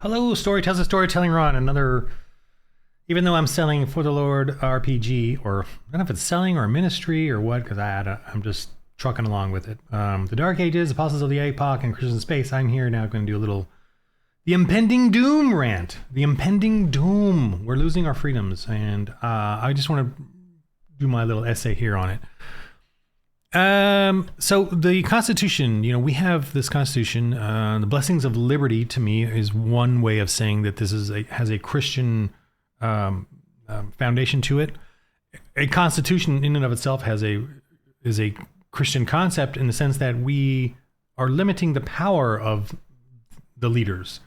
Hello, Storytells of Storytelling Ron. Another, even though I'm selling For the Lord RPG, or I don't know if it's selling or ministry or what, because I'm just trucking along with it. The Dark Ages, Apostles of the Epoch, and Christian Space. I'm here now going to do a little, the Impending Doom rant. The Impending Doom. We're losing our freedoms, and I just want to do my little essay here on it. So the Constitution, we have this Constitution. The blessings of liberty, to me, is one way of saying that this has a Christian foundation to it. A Constitution, in and of itself, is a Christian concept in the sense that we are limiting the power of the leaders.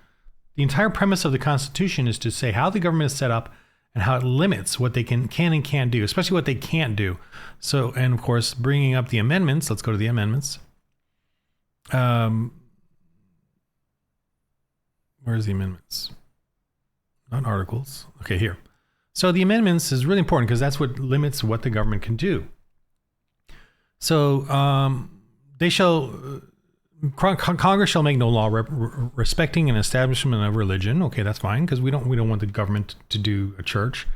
The entire premise of the Constitution is to say how the government is set up and how it limits what they can and can't do, especially what they can't do. So, and of course, bringing up the amendments. Let's go to the amendments. Where's the amendments? Not articles. Okay, here. So the amendments is really important because that's what limits what the government can do. So they shall... Congress shall make no law respecting an establishment of religion. Okay, that's fine, because we don't want the government to do a church,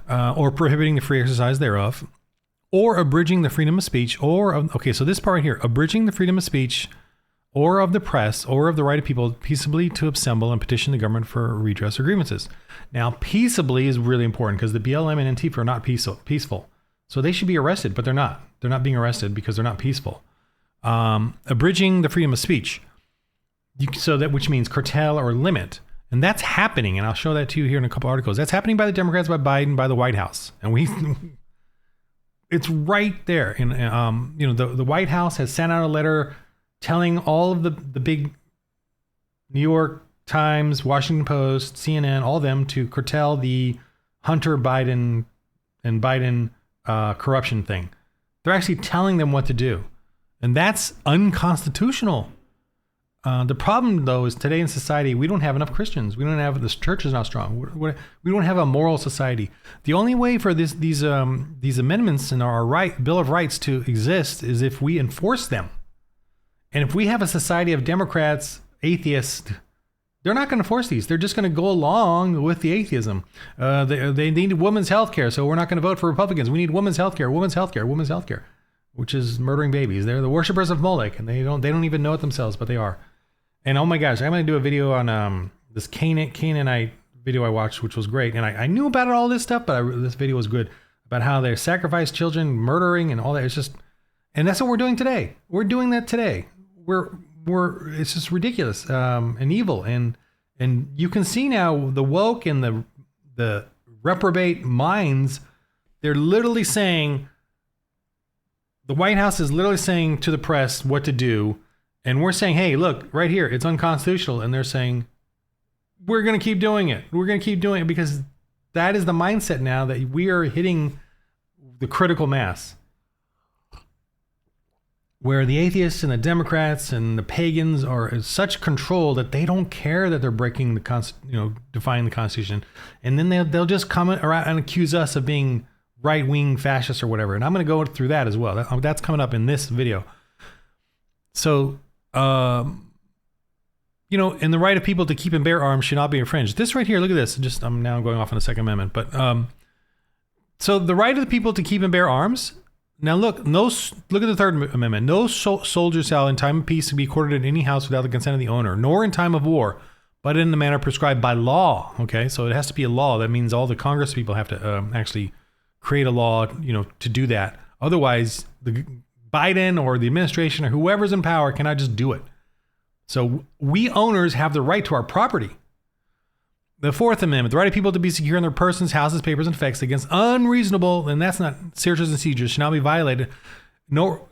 or prohibiting the free exercise thereof, or abridging the freedom of speech, okay, so this part right here, abridging the freedom of speech, or of the press, or of the right of people peaceably to assemble and petition the government for redress or grievances. Now, peaceably is really important because the BLM and Antifa are not peaceful, so they should be arrested, but they're not. They're not being arrested because they're not peaceful. Abridging the freedom of speech, which means curtail or limit, and that's happening. And I'll show that to you here in a couple articles. That's happening by the Democrats, by Biden, by the White House, and it's right there. And the White House has sent out a letter telling all of the big New York Times, Washington Post, CNN, all of them to curtail the Hunter Biden and Biden corruption thing. They're actually telling them what to do. And that's unconstitutional. The problem, though, is today in society, we don't have enough Christians. We don't have, this church is not strong. We don't have a moral society. The only way for these amendments in our Bill of Rights to exist is if we enforce them. And if we have a society of Democrats, atheists, they're not going to enforce these. They're just going to go along with the atheism. They need women's health care, so we're not going to vote for Republicans. We need women's health care, which is murdering babies. They're the worshipers of Molech, and they don't even know it themselves, but they are. And oh my gosh, I'm going to do a video on this Canaanite video I watched, which was great. And I knew about all this stuff, but this video was good about how they sacrifice children, murdering, and all that. It's just, and that's what we're doing today. We're doing that today. It's just ridiculous and evil. And you can see now the woke and the reprobate minds. They're literally saying. The White House is literally saying to the press what to do, and we're saying, hey, look, right here, it's unconstitutional. And they're saying, we're going to keep doing it. We're going to keep doing it because that is the mindset now that we are hitting the critical mass. Where the atheists and the Democrats and the pagans are in such control that they don't care that they're breaking defying the Constitution. And then they'll just come around and accuse us of being right-wing fascists or whatever. And I'm going to go through that as well. That's coming up in this video. So, and the right of people to keep and bear arms should not be infringed. This right here, look at this. I'm now going off on the Second Amendment. But, so the right of the people to keep and bear arms. Now look at the Third Amendment. No soldier shall in time of peace be quartered in any house without the consent of the owner, nor in time of war, but in the manner prescribed by law. Okay, so it has to be a law. That means all the Congress people have to actually create a law, to do that. Otherwise, the Biden or the administration or whoever's in power cannot just do it. So we owners have the right to our property. The Fourth Amendment, the right of people to be secure in their persons, houses, papers, and effects against unreasonable, and that's not searches and seizures, should not be violated. No,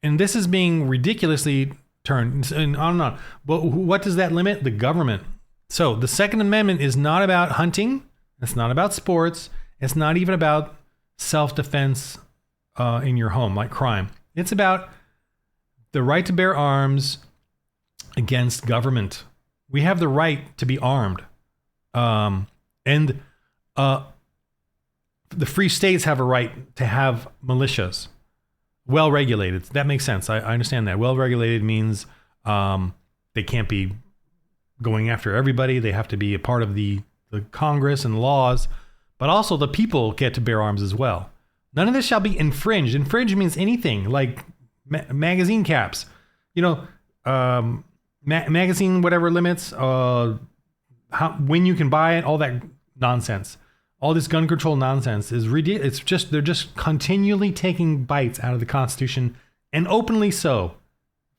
and this is being ridiculously turned and on and on. But what does that limit? The government. So the Second Amendment is not about hunting. It's not about sports. It's not even about self-defense in your home, like crime. It's about the right to bear arms against government. We have the right to be armed. And the free states have a right to have militias. Well-regulated. That makes sense. I understand that. Well-regulated means they can't be going after everybody. They have to be a part of the Congress and laws, but also the people get to bear arms as well. None of this shall be infringed. Infringe means anything like magazine caps, magazine, whatever limits, when you can buy it, all that nonsense. All this gun control nonsense is ridiculous. It's just, they're just continually taking bites out of the Constitution, and openly so,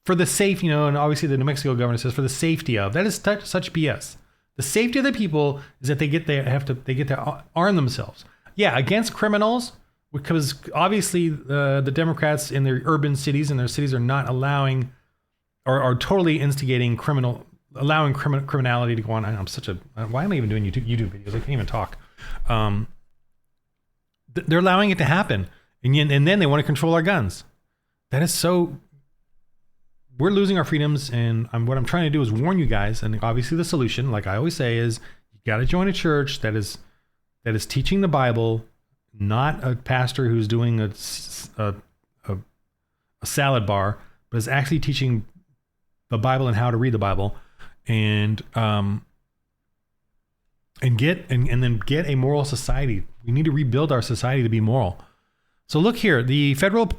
for the safe, and obviously the New Mexico governor says for the safety of. That is such BS. The safety of the people is that they get to arm themselves. Yeah, against criminals, because obviously the Democrats in their urban cities and their cities are not allowing, or are totally instigating allowing criminality to go on. Why am I even doing YouTube videos? I can't even talk. They're allowing it to happen, and then they want to control our guns. That is so. We're losing our freedoms, and what I'm trying to do is warn you guys. And obviously, the solution, like I always say, is you got to join a church that is teaching the Bible, not a pastor who's doing a salad bar, but is actually teaching the Bible and how to read the Bible, and then get a moral society. We need to rebuild our society to be moral. So look here, the federal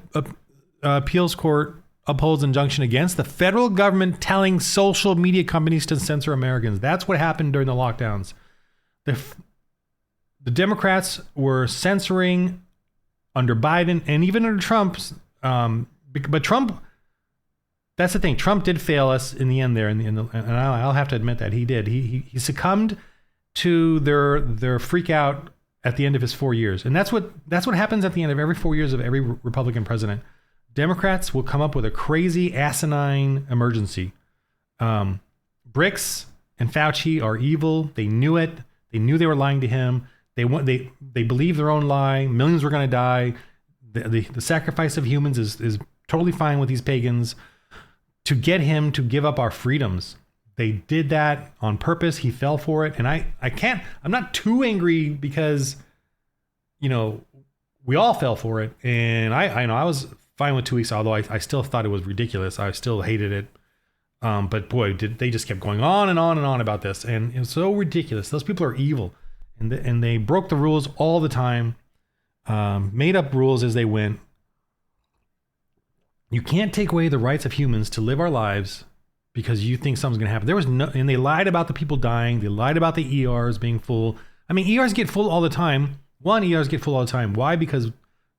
appeals court upholds injunction against the federal government telling social media companies to censor Americans. That's what happened during the lockdowns. The Democrats were censoring under Biden and even under Trump's, but Trump. That's the thing. Trump did fail us in the end there, and I'll have to admit that he did. He succumbed to their freak out at the end of his 4 years, and that's what happens at the end of every 4 years of every Republican president. Democrats will come up with a crazy, asinine emergency. Bricks and Fauci are evil. They knew it. They knew they were lying to him. They believe their own lie. Millions were going to die. The sacrifice of humans is totally fine with these pagans to get him to give up our freedoms. They did that on purpose. He fell for it. And I'm not too angry because, we all fell for it. And I was fine with 2 weeks, although I still thought it was ridiculous. I still hated it. But boy, they just kept going on and on and on about this. And it was so ridiculous. Those people are evil. And they broke the rules all the time, made up rules as they went. You can't take away the rights of humans to live our lives because you think something's going to happen. And they lied about the people dying. They lied about the ERs being full. I mean, ERs get full all the time. ERs get full all the time. Why? Because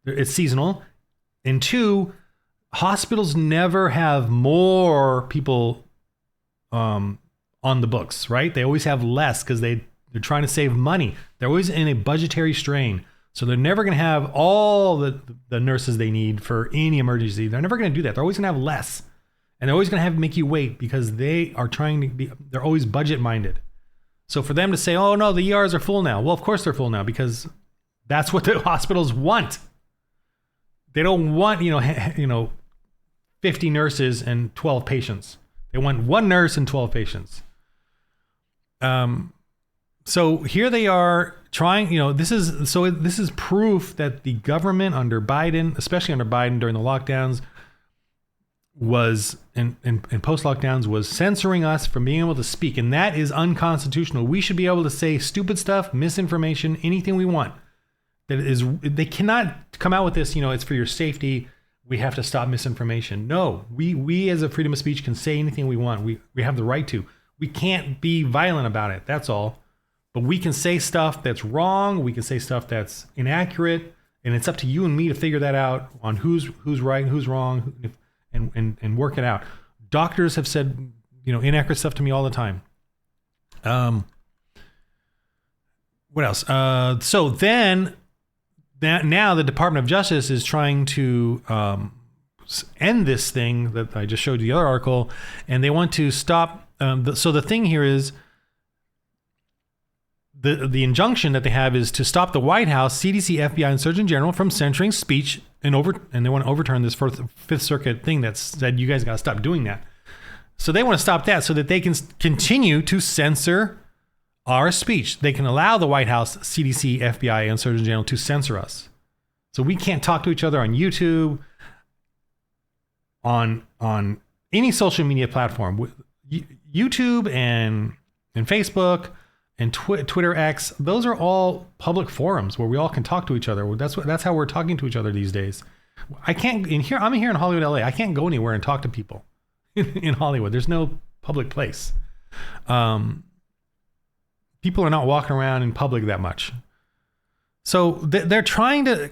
it's seasonal. And two, hospitals never have more people on the books, right? They always have less because they're trying to save money. They're always in a budgetary strain. So they're never going to have all the nurses they need for any emergency. They're never going to do that. They're always going to have less. And they're always going to have to make you wait because they're always budget minded. So for them to say, oh no, the ERs are full now. Well, of course they're full now because that's what the hospitals want. They don't want, 50 nurses and 12 patients. They want one nurse and 12 patients. So here they are trying, this is proof that the government under Biden, especially under Biden during the lockdowns, was and post lockdowns was censoring us from being able to speak. And that is unconstitutional. We should be able to say stupid stuff, misinformation, anything we want. They cannot come out with this, it's for your safety. We have to stop misinformation. No, we as a freedom of speech can say anything we want. We have the right to. We can't be violent about it. That's all. But we can say stuff that's wrong. We can say stuff that's inaccurate. And it's up to you and me to figure that out on who's right and who's wrong and work it out. Doctors have said, inaccurate stuff to me all the time. What else? So then now the Department of Justice is trying to end this thing that I just showed you the other article, and they want to stop. So the thing here is the injunction that they have is to stop the White House, CDC, FBI, and Surgeon General from censoring speech and they want to overturn this Fifth Circuit thing that said you guys got to stop doing that. So they want to stop that so that they can continue to censor our speech. They can allow the White House, CDC, FBI, and Surgeon General to censor us. So we can't talk to each other on YouTube, on any social media platform. YouTube and Facebook and Twitter X, those are all public forums where we all can talk to each other. That's how we're talking to each other these days. I'm here in Hollywood, LA. I can't go anywhere and talk to people in Hollywood. There's no public place. People are not walking around in public that much. So they're trying to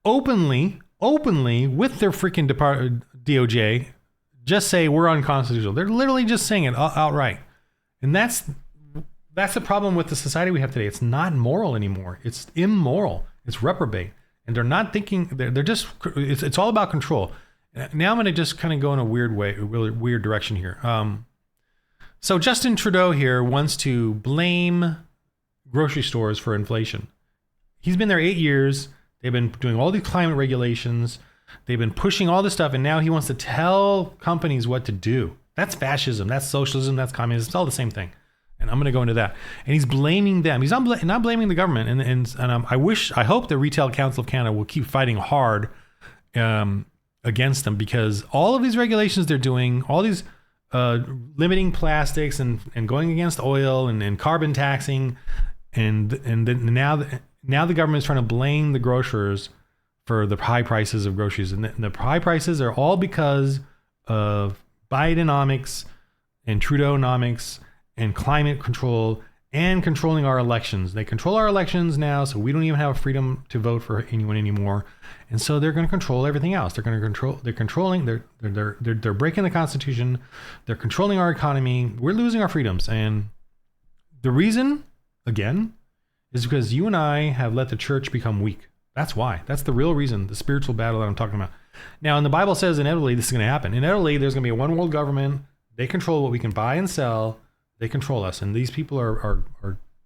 openly with their freaking DOJ, just say we're unconstitutional. They're literally just saying it outright. And that's the problem with the society we have today. It's not moral anymore. It's immoral. It's reprobate. And they're not thinking, they're just, it's all about control. Now I'm going to just kind of go in a really weird direction here. So Justin Trudeau here wants to blame grocery stores for inflation. He's been there 8 years. They've been doing all these climate regulations. They've been pushing all this stuff. And now he wants to tell companies what to do. That's fascism. That's socialism. That's communism. It's all the same thing. And I'm going to go into that. And he's blaming them. He's not blaming the government. And I hope the Retail Council of Canada will keep fighting hard against them, because all of these regulations they're doing, all these limiting plastics and going against oil and carbon taxing, and then now the government is trying to blame the grocers for the high prices of groceries. And the high prices are all because of Bidenomics and Trudeaunomics and climate control and controlling our elections. They control our elections now, so we don't even have freedom to vote for anyone anymore. And so they're going to control everything else. They're breaking the Constitution. They're controlling our economy. We're losing our freedoms. And the reason, again, is because you and I have let the church become weak. That's why. That's the real reason, the spiritual battle that I'm talking about. Now, and the Bible says inevitably this is going to happen. Inevitably, there's going to be a one world government. They control what we can buy and sell. They control us. And these people are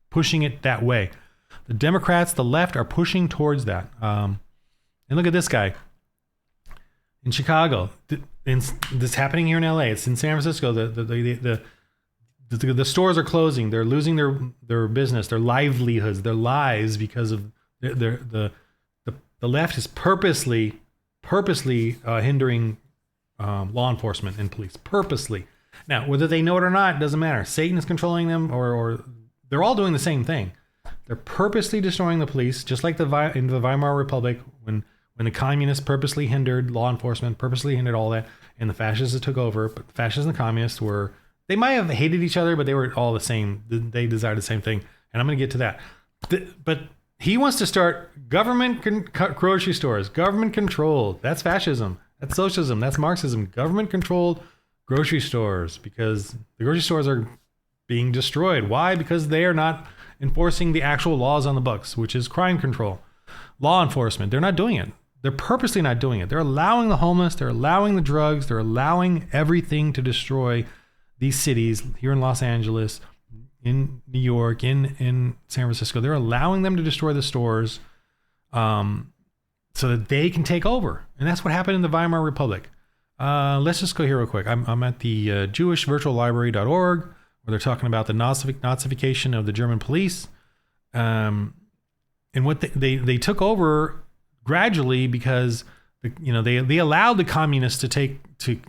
pushing it that way. The Democrats, the left, are pushing towards that. And look at this guy in Chicago. This happening here in LA. It's in San Francisco. The stores are closing. They're losing their business, their livelihoods, their lives, because of the left is purposely hindering law enforcement and police. Purposely. Now, whether they know it or not, doesn't matter. Satan is controlling them, or they're all doing the same thing. They're purposely destroying the police, just like in the Weimar Republic, when the communists purposely hindered law enforcement, purposely hindered all that, and the fascists took over. But the fascists and the communists they might have hated each other, but they were all the same. They desired the same thing. And I'm going to get to that. But he wants to start government grocery stores, government controlled. That's fascism. That's socialism. That's Marxism. Government controlled grocery stores, because the grocery stores are being destroyed. Why? Because they are not enforcing the actual laws on the books, which is crime control. Law enforcement, they're not doing it. They're purposely not doing it. They're allowing the homeless, they're allowing the drugs, they're allowing everything to destroy these cities here in Los Angeles, in New York, in San Francisco. They're allowing them to destroy the stores so that they can take over. And that's what happened in the Weimar Republic. Let's just go here real quick. I'm at the jewishvirtuallibrary.org, where they're talking about the Nazification of the German police. And what they took over gradually, because they allowed the communists to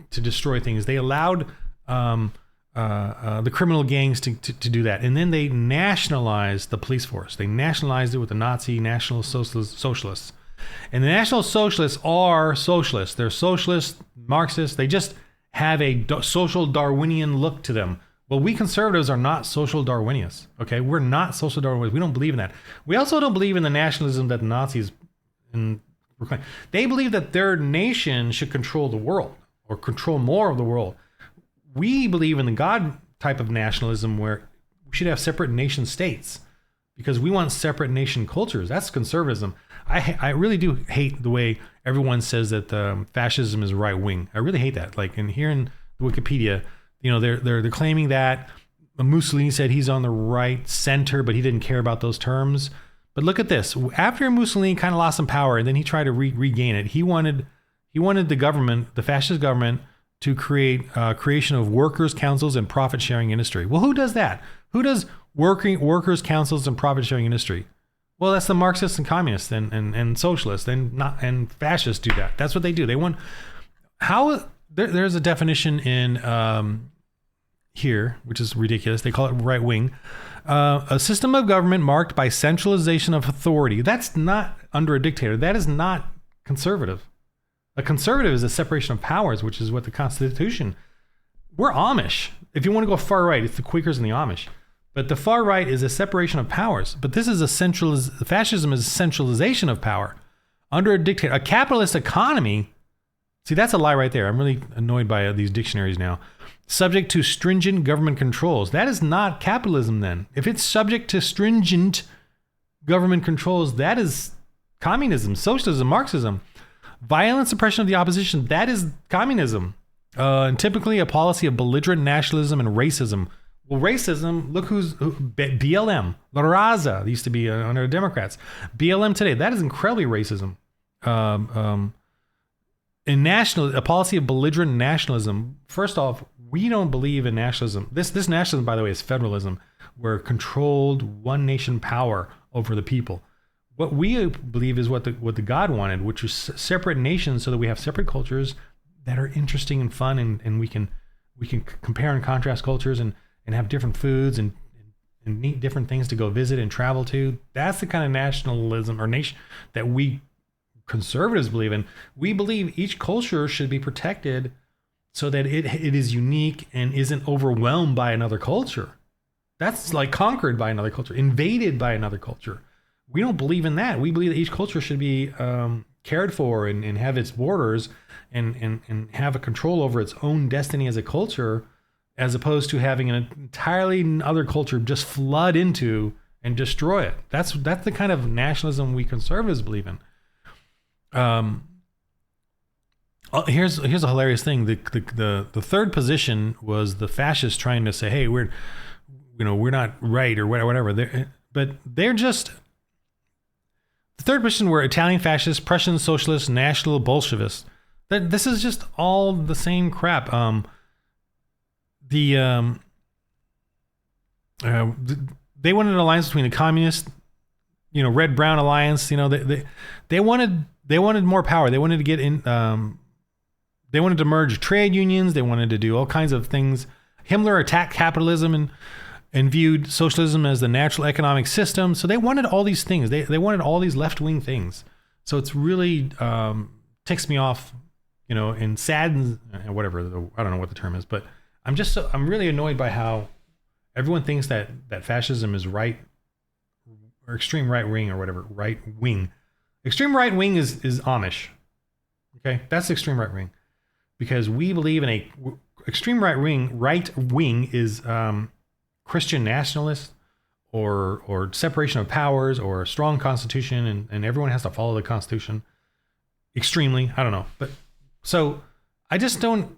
destroy things. They allowed the criminal gangs to do that. And then they nationalized the police force. They nationalized it with the Nazi National Socialists. And the National Socialists are socialists. They're socialist, Marxists. They just have a social Darwinian look to them. Well, we conservatives are not social Darwinians. Okay, we're not social Darwinians. We don't believe in that. We also don't believe in the nationalism that the Nazis proclaim. They believe that their nation should control the world, or control more of the world. We believe in the God type of nationalism, where we should have separate nation states, because we want separate nation cultures. That's conservatism. I really do hate the way everyone says that fascism is right wing. I really hate that. Like, in here in the Wikipedia, they're claiming that Mussolini said he's on the right center, but he didn't care about those terms. But look at this. After Mussolini kind of lost some power, and then he tried to regain it, he wanted the government, the fascist government, to create creation of workers' councils and profit-sharing industry. Well, who does that? Who does workers' councils and profit-sharing industry? Well, that's the Marxists and communists and socialists and fascists do that. That's what they do. They want there's a definition in here, which is ridiculous. They call it right wing. A system of government marked by centralization of authority. That's not under a dictator. That is not conservative. A conservative is a separation of powers, which is what the Constitution. We're Amish. If you want to go far right, it's the Quakers and the Amish. But the far right is a separation of powers. But this is fascism is a centralization of power. Under a dictator, a capitalist economy. See, that's a lie right there. I'm really annoyed by these dictionaries now. Subject to stringent government controls. That is not capitalism then. If it's subject to stringent government controls, that is communism, socialism, Marxism. Violent suppression of the opposition, that is communism. And typically a policy of belligerent nationalism and racism. Well, racism, look BLM, La Raza, they used to be under the Democrats. BLM today, that is incredibly racism. In a policy of belligerent nationalism, first off, we don't believe in nationalism. This nationalism, by the way, is federalism. We're controlled one nation power over the people. What we believe is what the God wanted, which is separate nations so that we have separate cultures that are interesting and fun, and we can compare and contrast cultures and have different foods and neat different things to go visit and travel to. That's the kind of nationalism or nation that we conservatives believe in. We believe each culture should be protected so that it is unique and isn't overwhelmed by another culture. That's like conquered by another culture, invaded by another culture. We don't believe in that. We believe that each culture should be cared for and have its borders and have a control over its own destiny as a culture, as opposed to having an entirely other culture just flood into and destroy it. That's the kind of nationalism we conservatives believe in. Here's a hilarious thing. The third position was the fascists trying to say, hey, we're not right or whatever. They're just. The third position were Italian fascists, Prussian socialists, National Bolshevists. This is just all the same crap. They wanted an alliance between the communists, red-brown alliance. They wanted more power. They wanted to get in. They wanted to merge trade unions. They wanted to do all kinds of things. Himmler attacked capitalism and viewed socialism as the natural economic system. So they wanted all these things. They wanted all these left-wing things. So it's really ticks me off, and saddens, whatever. I don't know what the term is, but I'm really annoyed by how everyone thinks that fascism is right or extreme right wing or whatever. Right wing, extreme right wing is Amish. Okay, that's extreme right wing, because we believe in extreme right wing. Right wing is Christian nationalist or separation of powers or a strong constitution, and everyone has to follow the Constitution. Extremely, I don't know, but so I just don't.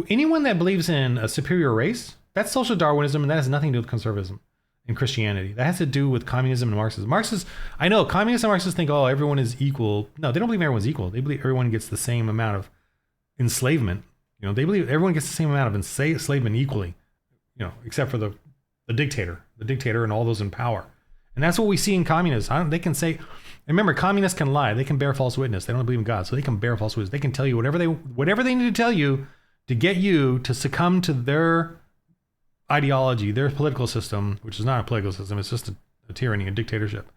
Anyone that believes in a superior race, that's social Darwinism, and that has nothing to do with conservatism and Christianity. That has to do with communism and Marxism. I know communists and Marxists think, oh, everyone is equal. No, they don't believe everyone's equal. They believe everyone gets the same amount of enslavement. They believe everyone gets the same amount of enslavement equally, except for the dictator and all those in power. And that's what we see in communists. They can say, remember, communists can lie. They can bear false witness. They don't believe in God, so they can bear false witness. They can tell you whatever they need to tell you to get you to succumb to their ideology, their political system, which is not a political system. It's just a tyranny, a dictatorship.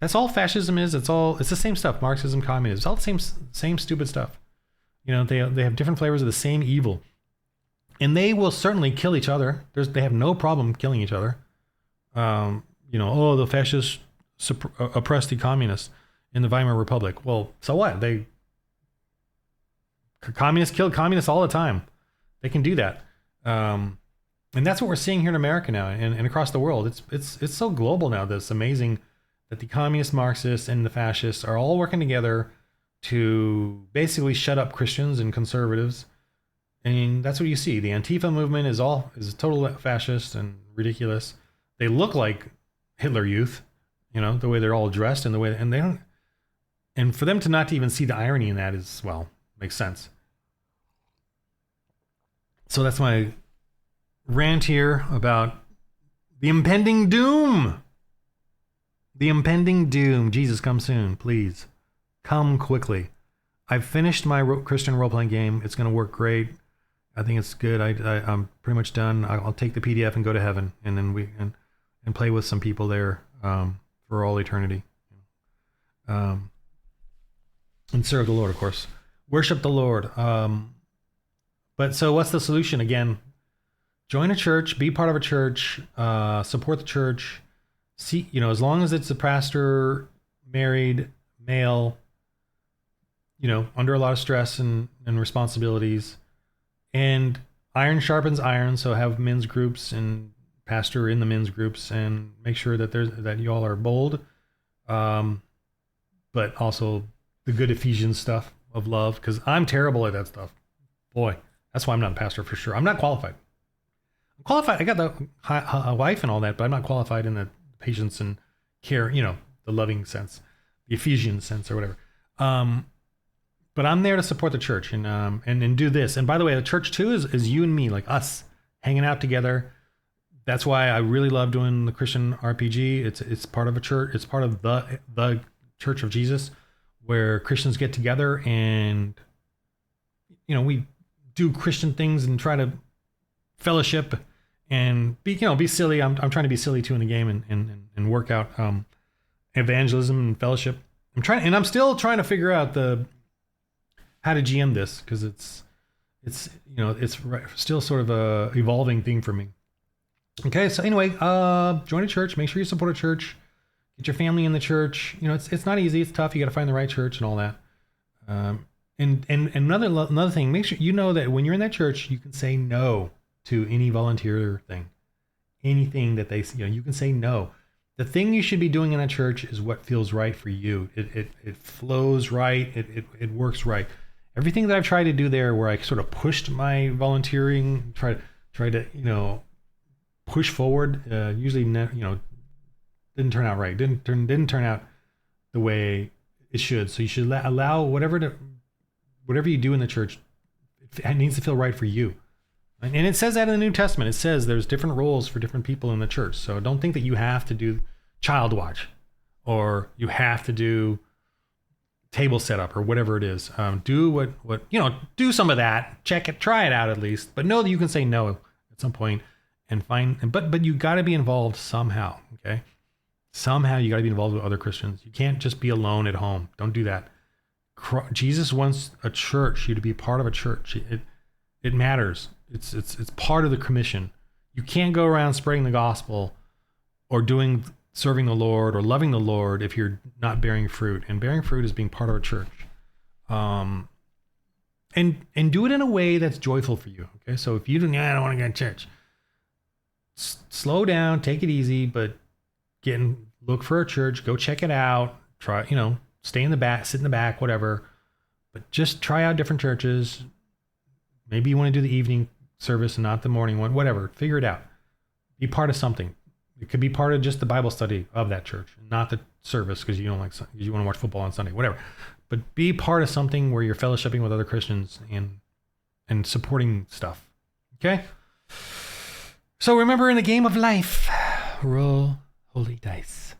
That's all fascism is. It's the same stuff. Marxism, communism. It's all the same stupid stuff. They have different flavors of the same evil. And they will certainly kill each other. They have no problem killing each other. The fascists oppressed the communists in the Weimar Republic. Well, so what? Communists killed communists all the time. They can do that. And that's what we're seeing here in America now and across the world. It's so global now that it's amazing that the communists, Marxists, and the fascists are all working together to basically shut up Christians and conservatives. And that's what you see. The Antifa movement is total fascist and ridiculous. They look like Hitler Youth, the way they're all dressed and the way, and they don't. And for them to not even see the irony in that is, well, makes sense. So that's my rant here about the impending doom. The impending doom. Jesus, come soon, please. Come quickly. I've finished my Christian role-playing game. It's going to work great. I think it's good. I'm pretty much done. I'll take the PDF and go to heaven, and then and play with some people there for all eternity, um, and serve the Lord, of course. Worship the Lord. But so, what's the solution? Again, join a church, be part of a church, support the church. See, as long as it's a pastor, married, male, under a lot of stress and responsibilities. And iron sharpens iron, so have men's groups and pastor in the men's groups, and make sure that you all are bold, but also the good Ephesians stuff of love, because I'm terrible at that stuff. Boy, that's why I'm not a pastor for sure. I'm not qualified. I'm qualified. I got a wife and all that, but I'm not qualified in the patience and care, the loving sense, the Ephesian sense or whatever. But I'm there to support the church and do this. And by the way, the church too is you and me, like us, hanging out together. That's why I really love doing the Christian RPG. It's part of a church. It's part of the Church of Jesus, where Christians get together and we do Christian things and try to fellowship and be silly. I'm trying to be silly too in the game and work out evangelism and fellowship. I'm still trying to figure out how to GM this, because it's still sort of a evolving thing for me. Okay, so anyway, join a church. Make sure you support a church. Get your family in the church. It's not easy. It's tough. You got to find the right church and all that. And another thing, make sure that when you're in that church, you can say no to any volunteer thing, anything that they you can say no. The thing you should be doing in that church is what feels right for you. It flows right. It works right. Everything that I've tried to do there, where I sort of pushed my volunteering, try to push forward, usually didn't turn out right. Didn't turn out the way it should. So you should allow whatever you do in the church, it needs to feel right for you. And it says that in the New Testament. It says there's different roles for different people in the church. So don't think that you have to do child watch, or you have to do table setup, or whatever it is. Do do some of that. Check it, try it out at least. But know that you can say no at some point and but you got to be involved somehow. Okay, somehow you got to be involved with other Christians. You can't just be alone at home. Don't do that. Jesus wants a church, you to be part of a church. It matters. It's part of the commission. You can't go around spreading the gospel or serving the Lord or loving the Lord if you're not bearing fruit. And bearing fruit is being part of a church. And do it in a way that's joyful for you. Okay, so if I don't want to go to church, slow down, take it easy, but look for a church, go check it out, try, stay in the back, sit in the back, whatever. But just try out different churches. Maybe you want to do the evening service and not the morning one, whatever. Figure it out. Be part of something. It could be part of just the Bible study of that church, not the service because you want to watch football on Sunday, whatever. But be part of something where you're fellowshipping with other Christians and supporting stuff. Okay? So remember, in the game of life, roll holy dice.